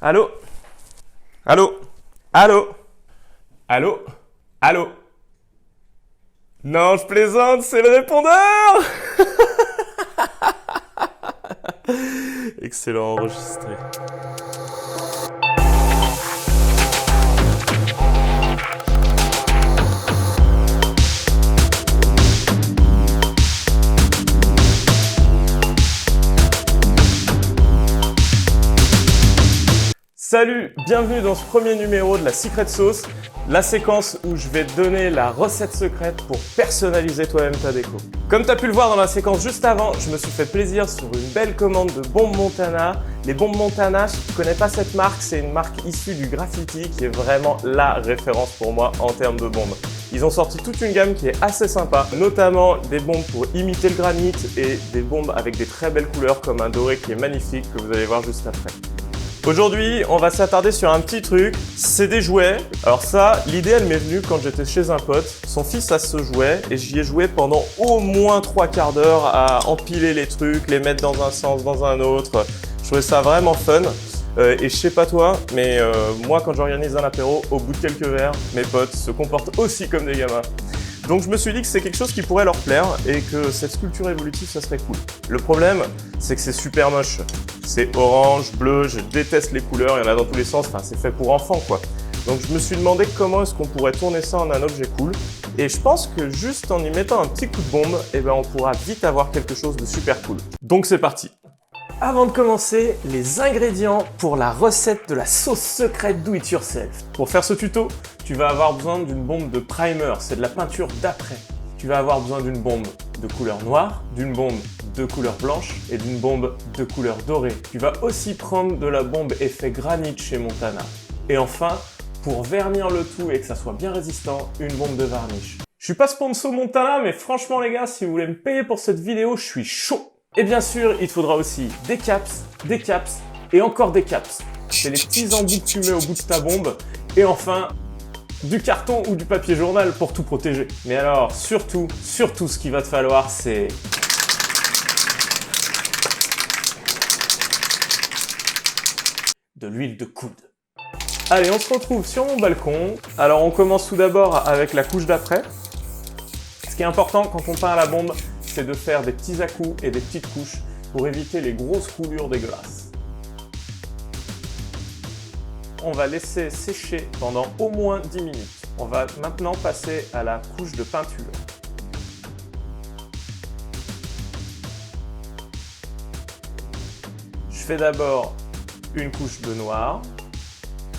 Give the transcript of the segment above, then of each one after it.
Allô? Allô? Allô? Allô? Allô? Non, je plaisante, c'est le répondeur! Excellent, enregistré. Salut, bienvenue dans ce premier numéro de la Secret Sauce, la séquence où je vais te donner la recette secrète pour personnaliser toi-même ta déco. Comme tu as pu le voir dans la séquence juste avant, je me suis fait plaisir sur une belle commande de bombes Montana. Les bombes Montana, si tu ne connais pas cette marque, c'est une marque issue du graffiti qui est vraiment la référence pour moi en termes de bombes. Ils ont sorti toute une gamme qui est assez sympa, notamment des bombes pour imiter le granit et des bombes avec des très belles couleurs comme un doré qui est magnifique que vous allez voir juste après. Aujourd'hui, on va s'attarder sur un petit truc, c'est des jouets. Alors ça, l'idée elle m'est venue quand j'étais chez un pote. Son fils a ce jouet et j'y ai joué pendant au moins 3/4 d'heure à empiler les trucs, les mettre dans un sens, dans un autre. Je trouvais ça vraiment fun. Et je sais pas toi, mais moi quand j'organise un apéro, au bout de quelques verres, mes potes se comportent aussi comme des gamins. Donc je me suis dit que c'est quelque chose qui pourrait leur plaire et que cette sculpture évolutive, ça serait cool. Le problème, c'est que c'est super moche. C'est orange, bleu, je déteste les couleurs, il y en a dans tous les sens, enfin c'est fait pour enfants quoi. Donc je me suis demandé comment est-ce qu'on pourrait tourner ça en un objet cool. Et je pense que juste en y mettant un petit coup de bombe, eh ben on pourra vite avoir quelque chose de super cool. Donc c'est parti. Avant de commencer, les ingrédients pour la recette de la sauce secrète do it yourself. Pour faire ce tuto, tu vas avoir besoin d'une bombe de primer, c'est de la peinture d'après. Tu vas avoir besoin d'une bombe de couleur noire, d'une bombe de couleur blanche et d'une bombe de couleur dorée. Tu vas aussi prendre de la bombe effet granit chez Montana. Et enfin, pour vernir le tout et que ça soit bien résistant, une bombe de varnish. Je suis pas sponsor Montana, mais franchement les gars, si vous voulez me payer pour cette vidéo, je suis chaud. Et bien sûr, il te faudra aussi des caps et encore des caps. C'est les petits embouts que tu mets au bout de ta bombe. Et enfin, du carton ou du papier journal pour tout protéger. Mais alors, surtout, ce qu'il va te falloir, c'est de l'huile de coude. Allez, on se retrouve sur mon balcon. Alors, on commence tout d'abord avec la couche d'après. Ce qui est important quand on peint à la bombe, c'est de faire des petits à-coups et des petites couches pour éviter les grosses coulures dégueulasses. On va laisser sécher pendant au moins 10 minutes. On va maintenant passer à la couche de peinture. Je fais d'abord une couche de noir.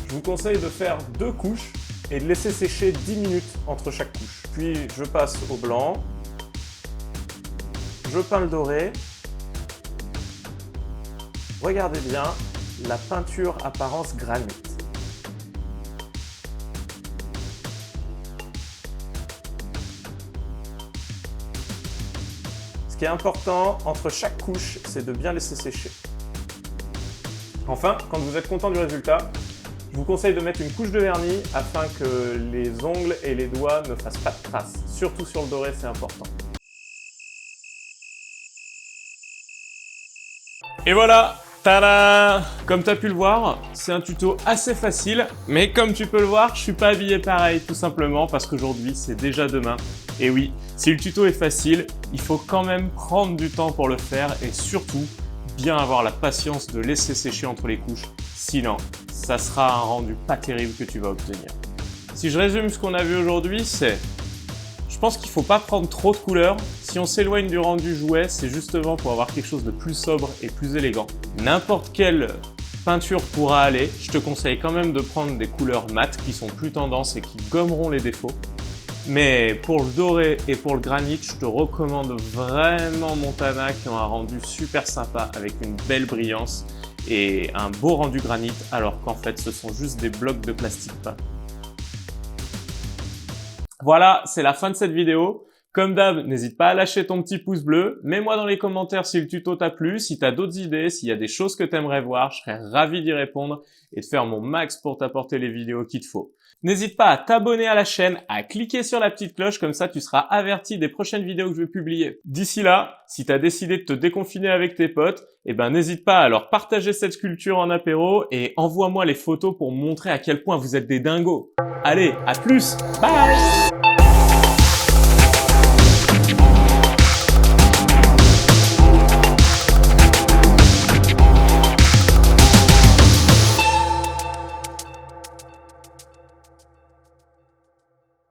Je vous conseille de faire 2 couches et de laisser sécher 10 minutes entre chaque couche. Puis je passe au blanc. Je peins le doré. Regardez bien, la peinture apparence granit. Ce qui est important entre chaque couche, c'est de bien laisser sécher. Enfin, quand vous êtes content du résultat, je vous conseille de mettre une couche de vernis afin que les ongles et les doigts ne fassent pas de traces. Surtout sur le doré, c'est important. Et voilà, tada! Comme tu as pu le voir, c'est un tuto assez facile, mais comme tu peux le voir, je suis pas habillé pareil, tout simplement parce qu'aujourd'hui c'est déjà demain. Et oui, si le tuto est facile, il faut quand même prendre du temps pour le faire et surtout bien avoir la patience de laisser sécher entre les couches, sinon ça sera un rendu pas terrible que tu vas obtenir. Si je résume ce qu'on a vu aujourd'hui, c'est: je pense qu'il ne faut pas prendre trop de couleurs. Si on s'éloigne du rendu jouet, c'est justement pour avoir quelque chose de plus sobre et plus élégant. N'importe quelle peinture pourra aller. Je te conseille quand même de prendre des couleurs mates qui sont plus tendance et qui gommeront les défauts. Mais pour le doré et pour le granit, je te recommande vraiment Montana qui ont un rendu super sympa avec une belle brillance et un beau rendu granit alors qu'en fait ce sont juste des blocs de plastique peint. Voilà, c'est la fin de cette vidéo. Comme d'hab, n'hésite pas à lâcher ton petit pouce bleu, mets-moi dans les commentaires si le tuto t'a plu, si t'as d'autres idées, s'il y a des choses que t'aimerais voir, je serais ravi d'y répondre et de faire mon max pour t'apporter les vidéos qu'il te faut. N'hésite pas à t'abonner à la chaîne, à cliquer sur la petite cloche, comme ça tu seras averti des prochaines vidéos que je vais publier. D'ici là, si t'as décidé de te déconfiner avec tes potes, n'hésite pas à leur partager cette sculpture en apéro et envoie-moi les photos pour montrer à quel point vous êtes des dingos. Allez, à plus, bye!